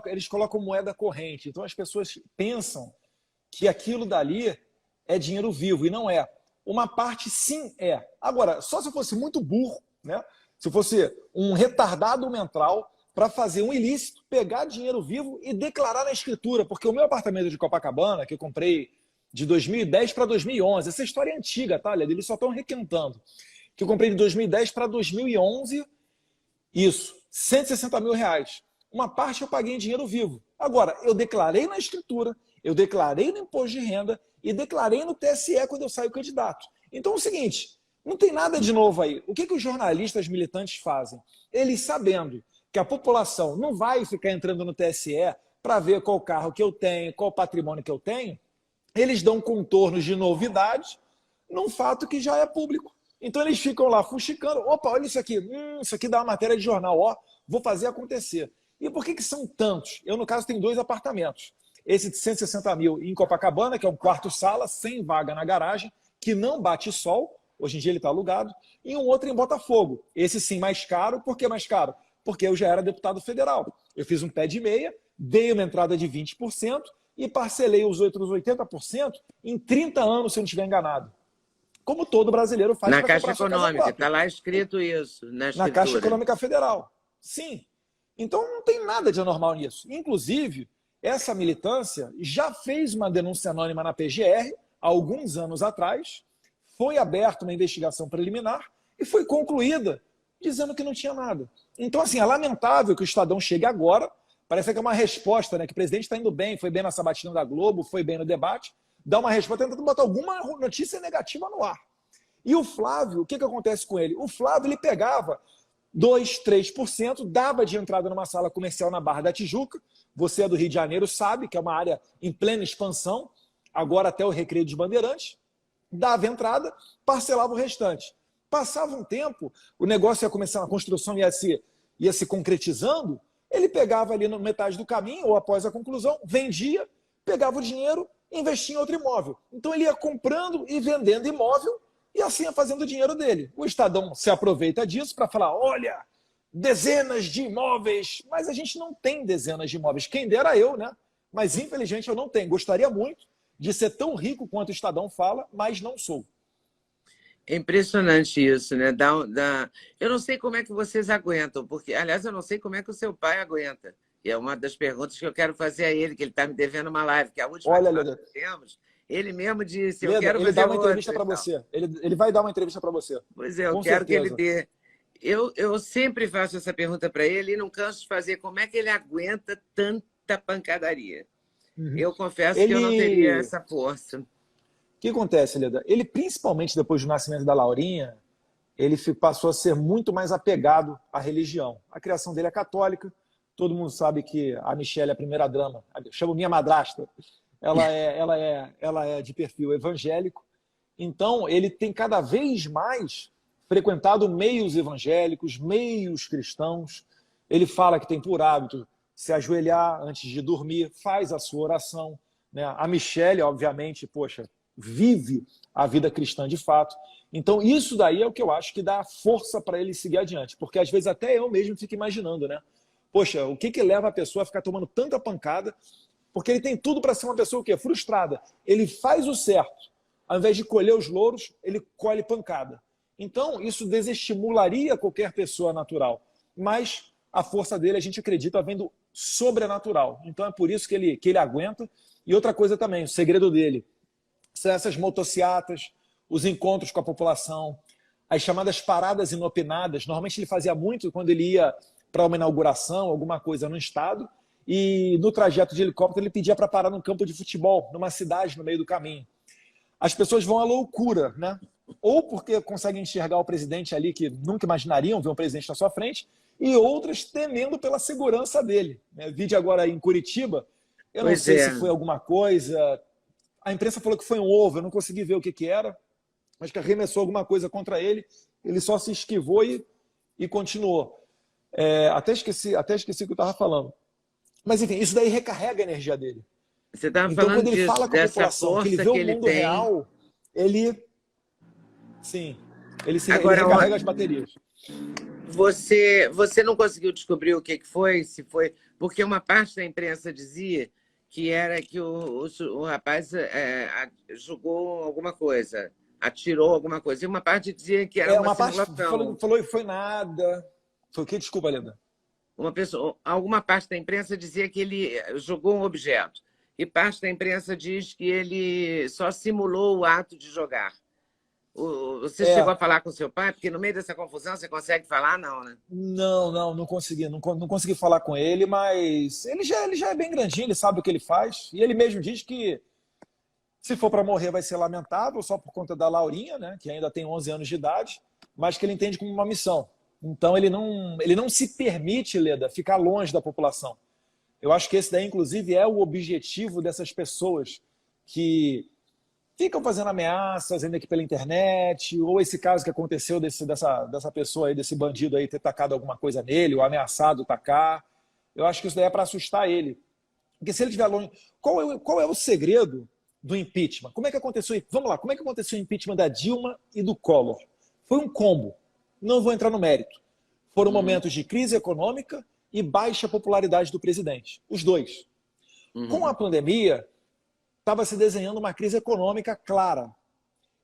eles colocam moeda corrente. Então as pessoas pensam que aquilo dali é dinheiro vivo, e não é. Uma parte sim é. Agora, só se eu fosse muito burro, né? Se eu fosse um retardado mental para fazer um ilícito, pegar dinheiro vivo e declarar na escritura. Porque o meu apartamento de Copacabana, que eu comprei de 2010 para 2011, essa história é antiga, tá? Eles só estão requentando. Que eu comprei de 2010 para 2011, isso, 160 mil reais. Uma parte eu paguei em dinheiro vivo. Agora, eu declarei na escritura, eu declarei no imposto de renda e declarei no TSE quando eu saio candidato. Então é o seguinte, não tem nada de novo aí. O que os jornalistas militantes fazem? Eles, sabendo que a população não vai ficar entrando no TSE para ver qual carro que eu tenho, qual patrimônio que eu tenho, eles dão contornos de novidade num fato que já é público. Então eles ficam lá fuxicando. Opa, olha isso aqui dá uma matéria de jornal, ó, vou fazer acontecer. E por que são tantos? Eu, no caso, tenho 2 apartamentos. Esse de 160 mil em Copacabana, que é um quarto-sala, sem vaga na garagem, que não bate sol, hoje em dia ele está alugado, e um outro em Botafogo. Esse sim mais caro. Por que mais caro? Porque eu já era deputado federal. Eu fiz um pé de meia, dei uma entrada de 20% e parcelei os outros 80% em 30 anos, se eu não estiver enganado. Como todo brasileiro faz na para Caixa Econômica, está lá escrito isso, na Caixa Econômica Federal. Sim. Então não tem nada de anormal nisso. Inclusive, essa militância já fez uma denúncia anônima na PGR, há alguns anos atrás, foi aberta uma investigação preliminar e foi concluída dizendo que não tinha nada. Então, assim, é lamentável que o Estadão chegue agora, parece que é uma resposta, né? Que o presidente está indo bem, foi bem na sabatina da Globo, foi bem no debate, dá uma resposta tentando botar alguma notícia negativa no ar. E o Flávio, o que acontece com ele? O Flávio, ele pegava 2%, 3%, dava de entrada numa sala comercial na Barra da Tijuca. Você é do Rio de Janeiro, sabe que é uma área em plena expansão, agora até o Recreio dos Bandeirantes, dava entrada, parcelava o restante. Passava um tempo, o negócio ia começar, a construção ia se concretizando, ele pegava ali na metade do caminho, ou após a conclusão, vendia, pegava o dinheiro, investia em outro imóvel. Então ele ia comprando e vendendo imóvel, e assim ia fazendo o dinheiro dele. O Estadão se aproveita disso para falar, olha, dezenas de imóveis, mas a gente não tem dezenas de imóveis. Quem dera eu, né? Mas infelizmente eu não tenho. Gostaria muito de ser tão rico quanto o Estadão fala, mas não sou. É impressionante isso, né? Eu não sei como é que vocês aguentam, porque, aliás, eu não sei como é que o seu pai aguenta. E é uma das perguntas que eu quero fazer a ele, que ele está me devendo uma live, que a última que nós fizemos, ele mesmo disse, eu quero fazer outra. Ele dá uma entrevista para você. Ele vai dar uma entrevista para você. Pois é, eu quero que ele dê. Eu sempre faço essa pergunta para ele e não canso de fazer. Como é que ele aguenta tanta pancadaria? Uhum. Eu confesso que eu não teria essa força. O que acontece, Leda? Ele, principalmente depois do nascimento da Laurinha, ele passou a ser muito mais apegado à religião. A criação dele é católica. Todo mundo sabe que a Michelle é a primeira dama. Eu chamo minha madrasta. Ela é de perfil evangélico. Então, ele tem cada vez mais frequentado meios evangélicos, meios cristãos. Ele fala que tem por hábito se ajoelhar antes de dormir, faz a sua oração, né? A Michelle, obviamente, poxa, vive a vida cristã de fato. Então, isso daí é o que eu acho que dá força para ele seguir adiante. Porque, às vezes, até eu mesmo fico imaginando, né? Poxa, o que leva a pessoa a ficar tomando tanta pancada? Porque ele tem tudo para ser uma pessoa o quê? Frustrada. Ele faz o certo. Ao invés de colher os louros, ele colhe pancada. Então, isso desestimularia qualquer pessoa natural. Mas a força dele, a gente acredita, vem do sobrenatural. Então, é por isso que ele aguenta. E outra coisa também, o segredo dele são essas motociatas, os encontros com a população, as chamadas paradas inopinadas. Normalmente ele fazia muito quando ele ia para uma inauguração, alguma coisa no estado, e no trajeto de helicóptero ele pedia para parar num campo de futebol, numa cidade no meio do caminho. As pessoas vão à loucura, né? Ou porque conseguem enxergar o presidente ali, que nunca imaginariam ver um presidente na sua frente, e outras temendo pela segurança dele. Vídeo agora em Curitiba, eu não sei se foi alguma coisa, a imprensa falou que foi um ovo, eu não consegui ver o que era, mas que arremessou alguma coisa contra ele, ele só se esquivou e continuou. Até esqueci o que eu estava falando. Mas, enfim, isso daí recarrega a energia dele. Você estava então, falando quando ele fala com a população, que ele vê o mundo real, ele se recarrega as baterias. Você não conseguiu descobrir o que foi? Se foi porque uma parte da imprensa dizia que era que o rapaz jogou alguma coisa, atirou alguma coisa. E uma parte dizia que era uma Uma parte simulação. falou que foi nada. Foi o quê? Desculpa, Leda. Alguma parte da imprensa dizia que ele jogou um objeto. E parte da imprensa diz que ele só simulou o ato de jogar. Você chegou a falar com seu pai? Porque no meio dessa confusão você consegue falar? Não, né? Não consegui. Não consegui falar com ele, mas ele já é bem grandinho, ele sabe o que ele faz. E ele mesmo diz que se for para morrer vai ser lamentável, só por conta da Laurinha, né, que ainda tem 11 anos de idade, mas que ele entende como uma missão. Então ele não se permite, Leda, ficar longe da população. Eu acho que esse daí, inclusive, é o objetivo dessas pessoas que ficam fazendo ameaças ainda aqui pela internet, ou esse caso que aconteceu dessa pessoa aí, desse bandido aí ter tacado alguma coisa nele, ou ameaçado tacar. Eu acho que isso daí é para assustar ele. Porque se ele estiver longe... Qual é o segredo do impeachment? Como é que aconteceu? Vamos lá, como é que aconteceu o impeachment da Dilma e do Collor? Foi um combo. Não vou entrar no mérito. Foram momentos de crise econômica e baixa popularidade do presidente. Os dois. Com a pandemia, estava se desenhando uma crise econômica clara.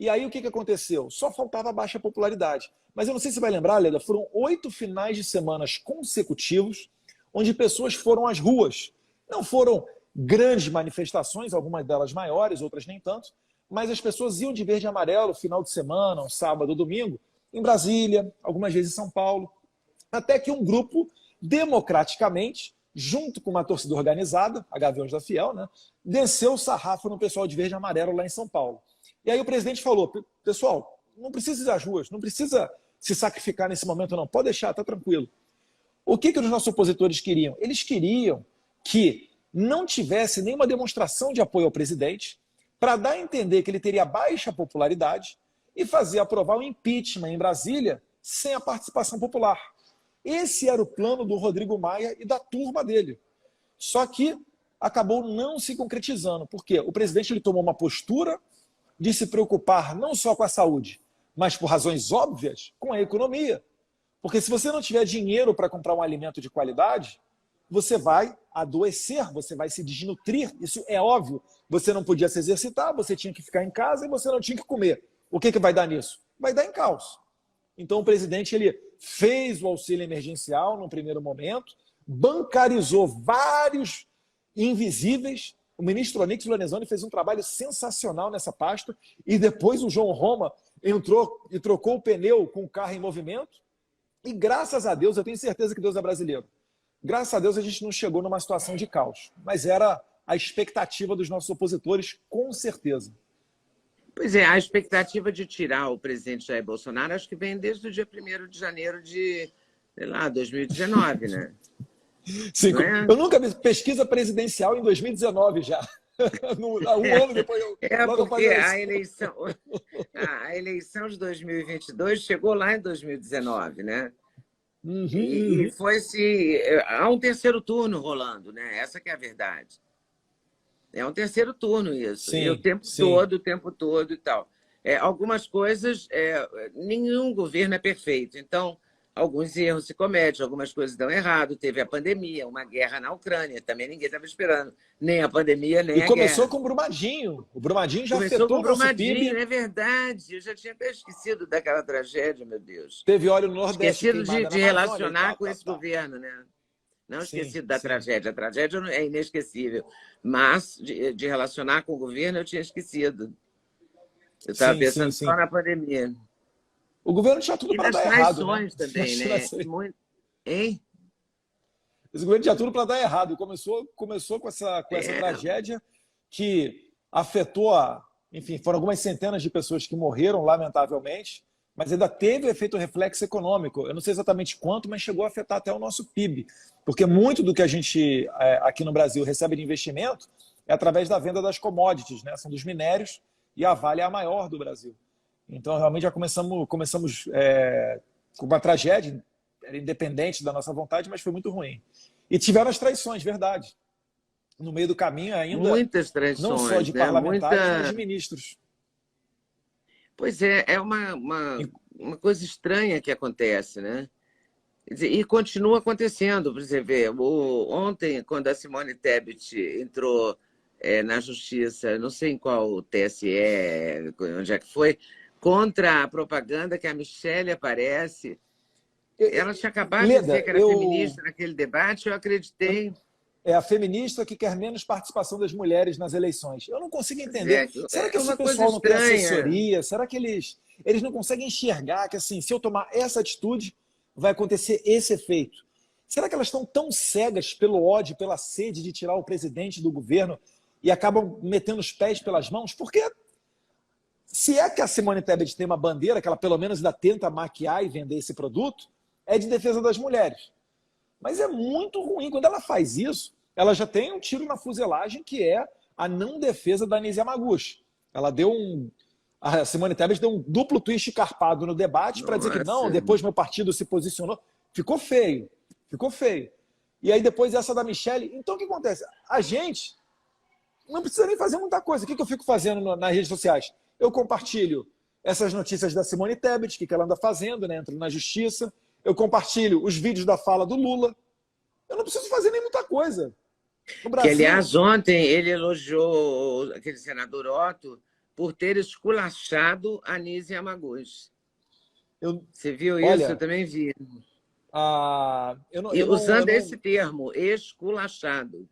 E aí o que aconteceu? Só faltava baixa popularidade. Mas eu não sei se você vai lembrar, Leda, foram 8 finais de semanas consecutivos onde pessoas foram às ruas. Não foram grandes manifestações, algumas delas maiores, outras nem tanto, mas as pessoas iam de verde e amarelo final de semana, um sábado, domingo, em Brasília, algumas vezes em São Paulo, até que um grupo, democraticamente, junto com uma torcida organizada, a Gaviões da Fiel, né, desceu o sarrafo no pessoal de verde e amarelo lá em São Paulo. E aí o presidente falou, pessoal, não precisa ir às ruas, não precisa se sacrificar nesse momento não, pode deixar, tá tranquilo. O que os nossos opositores queriam? Eles queriam que não tivesse nenhuma demonstração de apoio ao presidente para dar a entender que ele teria baixa popularidade e fazer aprovar o impeachment em Brasília sem a participação popular. Esse era o plano do Rodrigo Maia e da turma dele. Só que acabou não se concretizando. Por quê? O presidente ele tomou uma postura de se preocupar não só com a saúde, mas por razões óbvias, com a economia. Porque se você não tiver dinheiro para comprar um alimento de qualidade, você vai adoecer, você vai se desnutrir. Isso é óbvio. Você não podia se exercitar, você tinha que ficar em casa e você não tinha que comer. O que vai dar nisso? Vai dar em caos. Então o presidente ele fez o auxílio emergencial no primeiro momento, bancarizou vários invisíveis. O ministro Onyx Lorenzoni fez um trabalho sensacional nessa pasta e depois o João Roma entrou e trocou o pneu com o carro em movimento. E graças a Deus, eu tenho certeza que Deus é brasileiro, graças a Deus a gente não chegou numa situação de caos, mas era a expectativa dos nossos opositores, com certeza. Pois é, a expectativa de tirar o presidente Jair Bolsonaro acho que vem desde o dia 1º de janeiro de, sei lá, 2019, né? Sim, eu nunca vi pesquisa presidencial em 2019 já. Um ano depois eu porque a eleição de 2022 chegou lá em 2019, né? E foi-se... Há um terceiro turno rolando, né? Essa que é a verdade. É um terceiro turno isso. Sim, e o tempo todo e tal. Algumas coisas... nenhum governo é perfeito. Então, alguns erros se cometem, algumas coisas dão errado. Teve a pandemia, uma guerra na Ucrânia. Também ninguém estava esperando. Nem a pandemia, nem a guerra. E começou com o Brumadinho. O Brumadinho já afetou o nosso PIB. É verdade. Eu já tinha até esquecido daquela tragédia, meu Deus. Teve óleo no Nordeste. Esquecido de relacionar com esse governo, né? Não esquecido da tragédia. A tragédia é inesquecível. Mas de relacionar com o governo, eu tinha esquecido. Eu estava pensando só na pandemia. O governo tinha tudo para dar errado. E nas traições também, né? Hein? Esse governo tinha tudo para dar errado. Começou com essa tragédia que afetou, enfim, foram algumas centenas de pessoas que morreram, lamentavelmente, mas ainda teve efeito reflexo econômico. Eu não sei exatamente quanto, mas chegou a afetar até o nosso PIB. Porque muito do que a gente, aqui no Brasil, recebe de investimento é através da venda das commodities, né? São dos minérios, e a Vale é a maior do Brasil. Então, realmente, já começamos com uma tragédia, era independente da nossa vontade, mas foi muito ruim. E tiveram as traições, verdade. No meio do caminho ainda, muitas traições, não só de parlamentares, mas de ministros. Pois é uma coisa estranha que acontece, né? E continua acontecendo. Por exemplo, ontem, quando a Simone Tebet entrou na Justiça, não sei em qual TSE, onde é que foi, contra a propaganda que a Michelle aparece. Ela tinha acabado de dizer Leda, que era feminista naquele debate, eu acreditei. é a feminista que quer menos participação das mulheres nas eleições. Eu não consigo entender. Será que É esse uma coisa pessoal não tem estranha. assessoria? Será que eles não conseguem enxergar que, assim, se eu tomar essa atitude, vai acontecer esse efeito? Será que elas estão tão cegas pelo ódio, pela sede de tirar o presidente do governo e acabam metendo os pés pelas mãos? Porque se é que a Simone Tebet tem uma bandeira, que ela pelo menos ainda tenta maquiar e vender esse produto, é de defesa das mulheres. Mas é muito ruim. Quando ela faz isso, ela já tem um tiro na fuselagem, que é a não defesa da Anísia Yamaguchi. A Simone Tebet deu um duplo twist carpado no debate para dizer que não, depois meu partido se posicionou. Ficou feio. Ficou feio. E aí depois essa da Michelle. Então o que acontece? A gente não precisa nem fazer muita coisa. O que eu fico fazendo nas redes sociais? Eu compartilho essas notícias da Simone Tebet, o que ela anda fazendo, né, entrando na justiça. Eu compartilho os vídeos da fala do Lula. Eu não preciso fazer nem muita coisa. No Brasil, que, aliás, ontem ele elogiou aquele senador Otto por ter esculachado a Anísia Yamaguchi. Você viu isso? Olha, eu também vi. Usando esse termo, esculachado.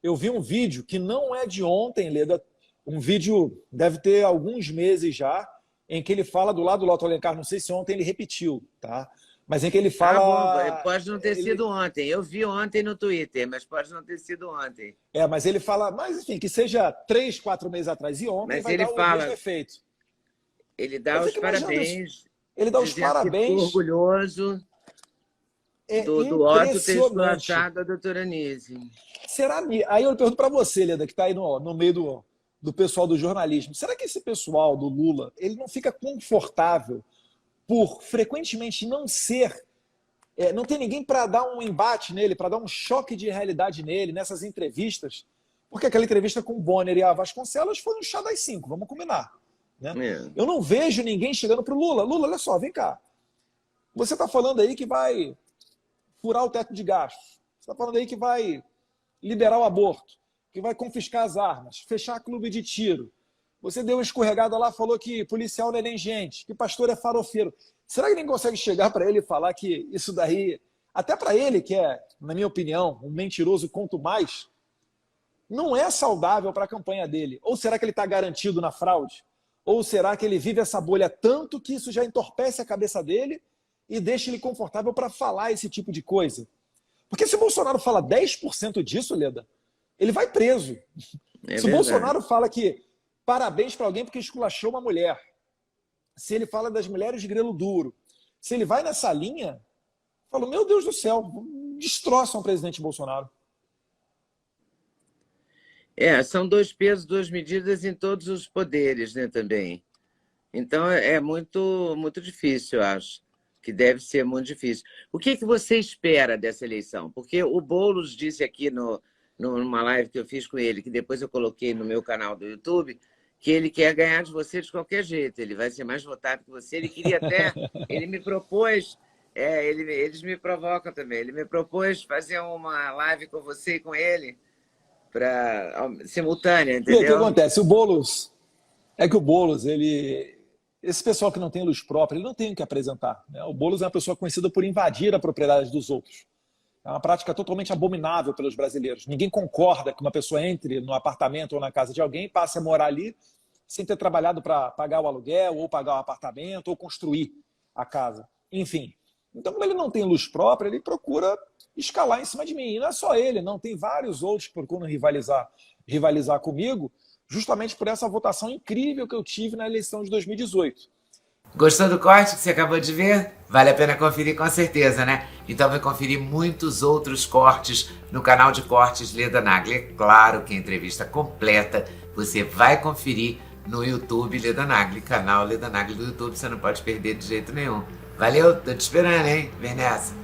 Eu vi um vídeo que não é de ontem, Leda. Um vídeo deve ter alguns meses já, em que ele fala do lado do Otto Alencar. Não sei se ontem ele repetiu, tá? Mas em que ele fala... bom, pode não ter sido ontem. Eu vi ontem no Twitter, mas pode não ter sido ontem. Mas ele fala... Mas, enfim, que seja 3, 4 meses atrás e ontem, mas vai ele dar o mesmo efeito. Ele dá os parabéns. Ele dá os parabéns. Orgulhoso do Otto ter esculachado a doutora Anísia. Aí eu pergunto para você, Leda, que está aí no meio do pessoal do jornalismo. Será que esse pessoal do Lula, ele não fica confortável por frequentemente não ter ninguém para dar um embate nele, para dar um choque de realidade nele, nessas entrevistas? Porque aquela entrevista com o Bonner e a Vasconcelos foi um chá das 5, vamos combinar. Né? Eu não vejo ninguém chegando para o Lula. Lula, olha só, vem cá. Você está falando aí que vai furar o teto de gastos. Você está falando aí que vai liberar o aborto, que vai confiscar as armas, fechar clube de tiro. Você deu uma escorregada lá, falou que policial não é nem gente, que pastor é farofeiro. Será que ninguém consegue chegar para ele e falar que isso daí, até para ele, que é, na minha opinião, um mentiroso quanto mais, não é saudável para a campanha dele? Ou será que ele está garantido na fraude? Ou será que ele vive essa bolha tanto que isso já entorpece a cabeça dele e deixa ele confortável para falar esse tipo de coisa? Porque se o Bolsonaro fala 10% disso, Leda, ele vai preso. Se o Bolsonaro fala que parabéns para alguém porque esculachou uma mulher, se ele fala das mulheres de grelo duro, se ele vai nessa linha, eu falo, meu Deus do céu, destroçam o presidente Bolsonaro. São 2 pesos, 2 medidas em todos os poderes, né, também. Então é muito, muito difícil, eu acho. Que deve ser muito difícil. O que você espera dessa eleição? Porque o Boulos disse aqui numa live que eu fiz com ele, que depois eu coloquei no meu canal do YouTube, que ele quer ganhar de você de qualquer jeito. Ele vai ser mais votado que você. Ele queria até... Ele me propôs... eles me provocam também. Ele me propôs fazer uma live com você e com ele, simultânea, entendeu? E aí, o que acontece? O Boulos... É que o Boulos, esse pessoal que não tem luz própria, ele não tem o que apresentar. Né? O Boulos é uma pessoa conhecida por invadir a propriedade dos outros. É uma prática totalmente abominável pelos brasileiros. Ninguém concorda que uma pessoa entre no apartamento ou na casa de alguém e passe a morar ali sem ter trabalhado para pagar o aluguel, ou pagar o apartamento, ou construir a casa. Enfim. Então, como ele não tem luz própria, ele procura escalar em cima de mim. E não é só ele, não. Tem vários outros que procuram rivalizar comigo, justamente por essa votação incrível que eu tive na eleição de 2018. Gostou do corte que você acabou de ver? Vale a pena conferir com certeza, né? Então vai conferir muitos outros cortes no canal de cortes Leda Nagli. É claro que a entrevista completa você vai conferir no YouTube Leda Nagli, canal Leda Nagli do YouTube. Você não pode perder de jeito nenhum. Valeu, tô te esperando, hein? Vem nessa!